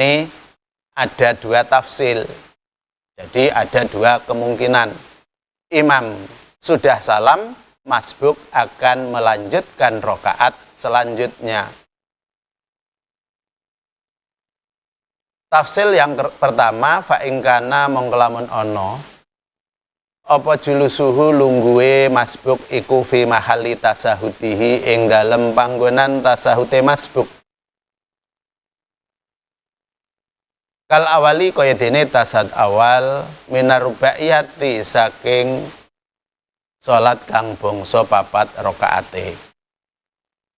Ini ada dua tafsil. Jadi ada dua kemungkinan. Imam sudah salam, masbuk akan melanjutkan rokaat selanjutnya. Tafsil yang pertama, fa'ingkana mongkelamun ono, apa julusuhu lungguwe masbuk iku fi mahali tasahutihi ing dalem panggonan tasahute masbuk. Kal awali kaya dene tasad awal minarubaiyati saking salat kang bangsa papat rakaate.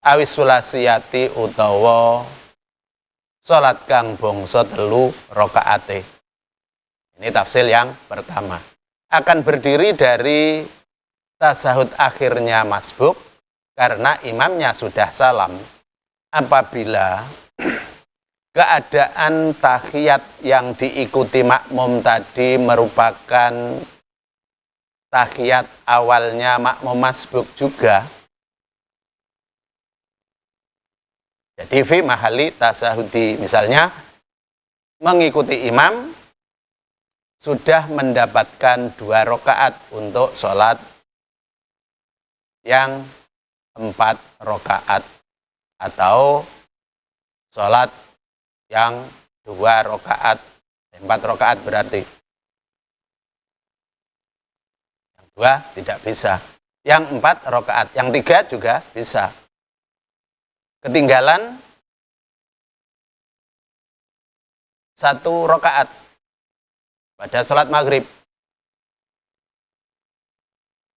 Awis sulasiyati utawa salat kang bangsa 3 rakaate. Ini tafsil yang pertama. Akan berdiri dari tasahud akhirnya masbuk karena imamnya sudah salam. Apabila keadaan tahiyat yang diikuti makmum tadi merupakan tahiyat awalnya makmum masbuk juga. Jadi fi mahali tasahudi, misalnya mengikuti imam sudah mendapatkan 2 rakaat untuk sholat yang 4 rakaat atau sholat yang 2 rakaat, 4 rakaat berarti. Yang 2 tidak bisa. Yang 4 rakaat, yang 3 juga bisa. Ketinggalan 1 rakaat pada sholat maghrib.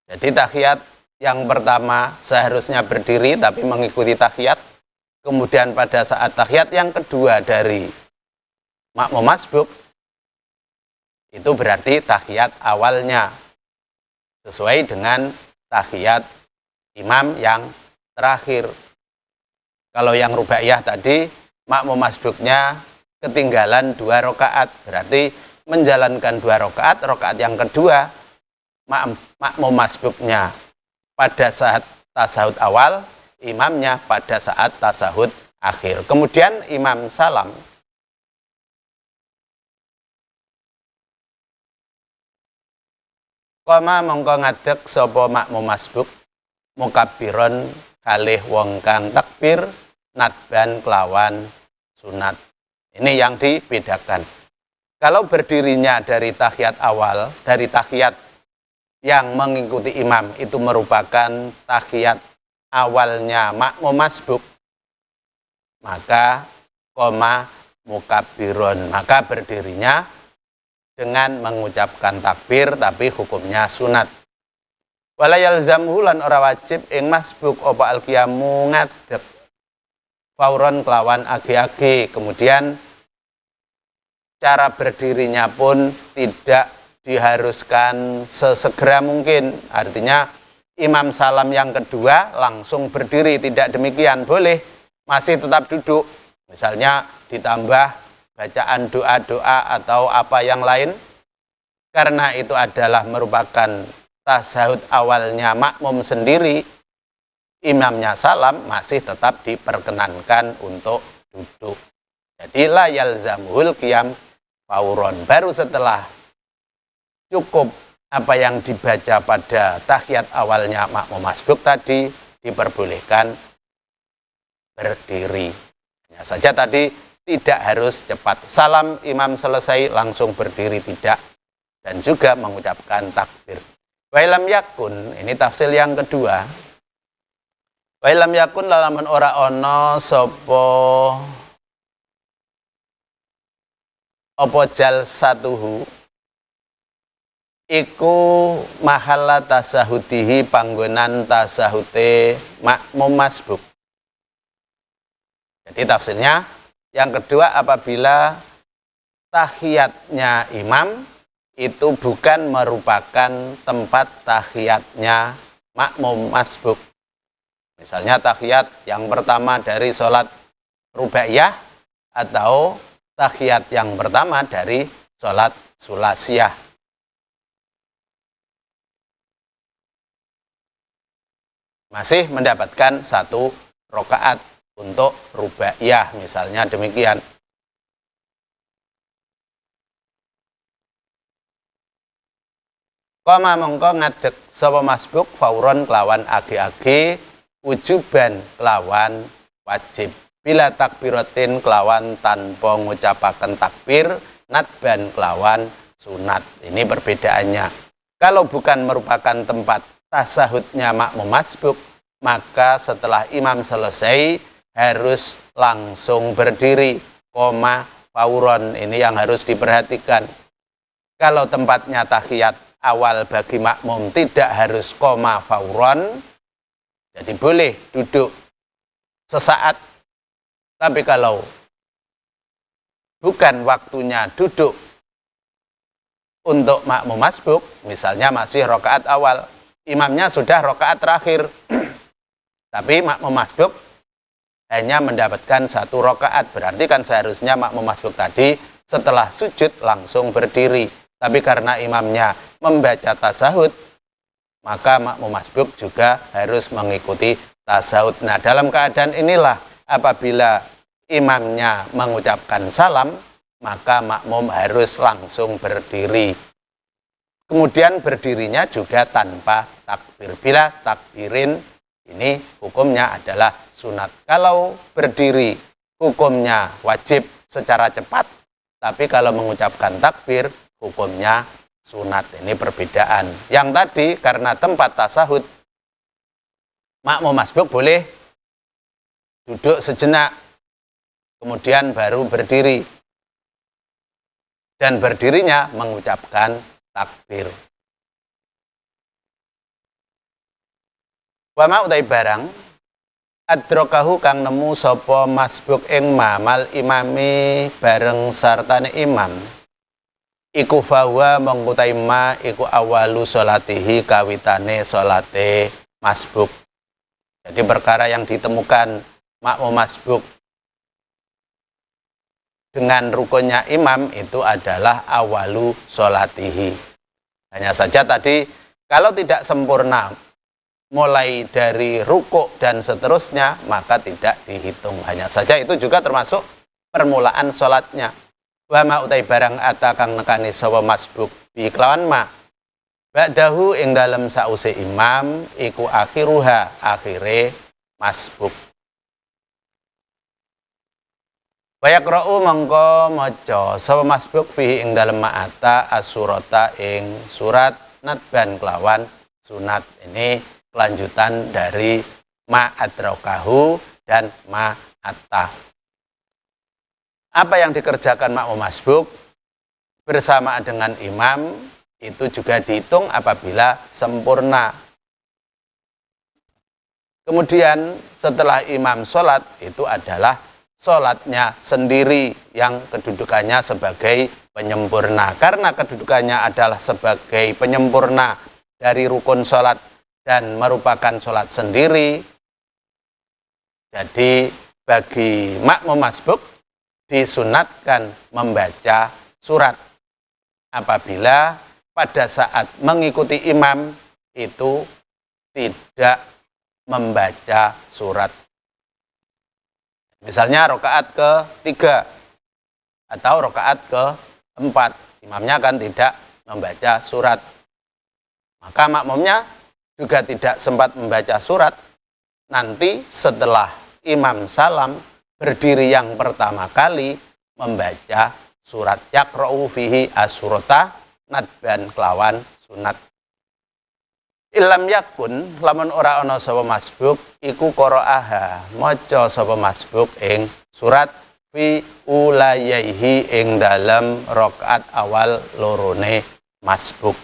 Jadi tahiyat yang pertama seharusnya berdiri tapi mengikuti tahiyat. Kemudian pada saat tahiyat yang kedua dari makmum masbuk, itu berarti tahiyat awalnya sesuai dengan tahiyat imam yang terakhir. Kalau yang rubaiyah tadi, makmum masbuknya ketinggalan 2 rakaat, berarti menjalankan 2 rakaat, rakaat yang kedua makmum masbuknya pada saat tasahud awal, imamnya pada saat tasahud akhir. Kemudian imam salam. Koma mongko ngadeg sapa makmum masbuk mukabbiron kalih wong kang takbir nadban kelawan sunat. Ini yang dibedakan. Kalau berdirinya dari tahiyat awal, dari tahiyat yang mengikuti imam itu merupakan tahiyat awalnya makmum masbuk, maka koma mukabbiron, maka berdirinya dengan mengucapkan takbir tapi hukumnya sunat. Wala yalzamhu lan ora wajib ing masbuk apa alqiyamu ngadeg fauron kelawan age-age. Kemudian cara berdirinya pun tidak diharuskan sesegera mungkin. Artinya imam salam yang kedua langsung berdiri, tidak demikian. Boleh masih tetap duduk, misalnya ditambah bacaan doa-doa atau apa yang lain, karena itu adalah merupakan tasahud awalnya makmum sendiri. Imamnya salam, masih tetap diperkenankan untuk duduk. Jadi la yalzamuhul qiyam fauron, baru setelah cukup apa yang dibaca pada tahiyat awalnya makmum masbuk tadi, diperbolehkan berdiri. Hanya saja tadi tidak harus cepat. Salam imam selesai langsung berdiri, tidak. Dan juga mengucapkan takbir. Wailam yakun, ini tafsir yang kedua. Wailam yakun lalaman ora ono sopo opo jal satuhu iku mahala tasahudihi panggonan tasahute makmum masbuk. Jadi tafsirnya yang kedua, apabila tahiyatnya imam itu bukan merupakan tempat tahiyatnya makmum masbuk. Misalnya tahiyat yang pertama dari sholat rubaiyah atau tahiyat yang pertama dari sholat sulasiyah. Masih mendapatkan 1 rakaat untuk rubaiyah, misalnya demikian. Koma mongko ngadeg sapa masbuk fauron kelawan age-age, wujuban kelawan wajib, bila takbiratin kelawan tanpa ngucapaken takbir, nadban kelawan sunat. Ini perbedaannya. Kalau bukan merupakan tempat tasahudnya makmum masbuk, maka setelah imam selesai harus langsung berdiri, koma fauron. Ini yang harus diperhatikan. Kalau tempatnya tahiyat awal bagi makmum tidak harus koma fauron, jadi boleh duduk sesaat. Tapi kalau bukan waktunya duduk untuk makmum masbuk, misalnya masih rokaat awal, imamnya sudah rokaat terakhir, tapi makmum masbuk hanya mendapatkan 1 rokaat, berarti kan seharusnya makmum masbuk tadi setelah sujud langsung berdiri. Tapi karena imamnya membaca tasahud, maka makmum masbuk juga harus mengikuti tasahud. Nah, dalam keadaan inilah apabila imamnya mengucapkan salam, maka makmum harus langsung berdiri. Kemudian berdirinya juga tanpa takbir. Bila takbirin, ini hukumnya adalah sunat. Kalau berdiri hukumnya wajib secara cepat, tapi kalau mengucapkan takbir hukumnya sunat. Ini perbedaan. Yang tadi karena tempat tasahud, makmum masbuk boleh duduk sejenak, kemudian baru berdiri. Dan berdirinya mengucapkan takbir. Wa ma utai barang adrokahu kang nemu sapa masbuk ing mamal imami bareng sartane imam, iku fawa mengkutai ma iku awalu sholatihi kawitane sholate masbuk. Jadi perkara yang ditemukan makmum masbuk dengan rukunnya imam itu adalah awalu sholatihi. Hanya saja tadi kalau tidak sempurna mulai dari rukuk dan seterusnya, maka tidak dihitung. Hanya saja itu juga termasuk permulaan sholatnya. Wa ma utai barang ata kang nekani sapa masbuk bi kelawan ma ba'dahu ing dalem sause imam iku akhiruha akhire masbuk. Wa yaqra'u mangko maca sapa masbuk fihi ing dalem ma'ata as-surata ing surat nadban kelawan sunat. Ini kelanjutan dari ma'adrakahu dan ma'atta. Apa yang dikerjakan makmum masbuk bersamaan dengan imam itu juga dihitung apabila sempurna. Kemudian setelah imam sholat itu adalah sholatnya sendiri yang kedudukannya sebagai penyempurna. Karena kedudukannya adalah sebagai penyempurna dari rukun sholat dan merupakan sholat sendiri, jadi bagi makmum masbuk disunatkan membaca surat apabila pada saat mengikuti imam itu tidak membaca surat. Misalnya rokaat ke-3 atau rokaat ke-4, imamnya kan tidak membaca surat, maka makmumnya juga tidak sempat membaca surat. Nanti setelah imam salam berdiri yang pertama kali membaca surat, yaqra'u fihi as-surata nadban kelawan sunat. Ilam yakun lamun ora ana sapa masbuk iku qara'aha maca sapa masbuk ing surat fi ulayaihi ing dalam rakaat awal lorone masbuk.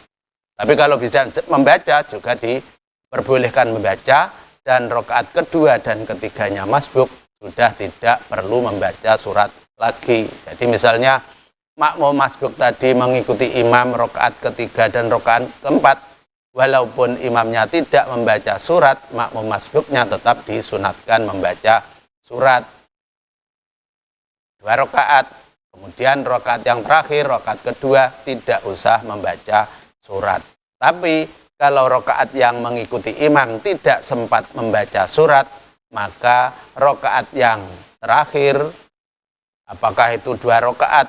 Tapi kalau bisa membaca juga diperbolehkan membaca, dan rakaat kedua dan ketiganya masbuk sudah tidak perlu membaca surat lagi. Jadi misalnya makmum masbuk tadi mengikuti imam rakaat ketiga dan rakaat keempat, walaupun imamnya tidak membaca surat, makmum masbuknya tetap disunatkan membaca surat 2 rakaat. Kemudian rakaat yang terakhir, rakaat kedua, tidak usah membaca surat. Tapi kalau rakaat yang mengikuti imam tidak sempat membaca surat, maka rakaat yang terakhir, apakah itu 2 rakaat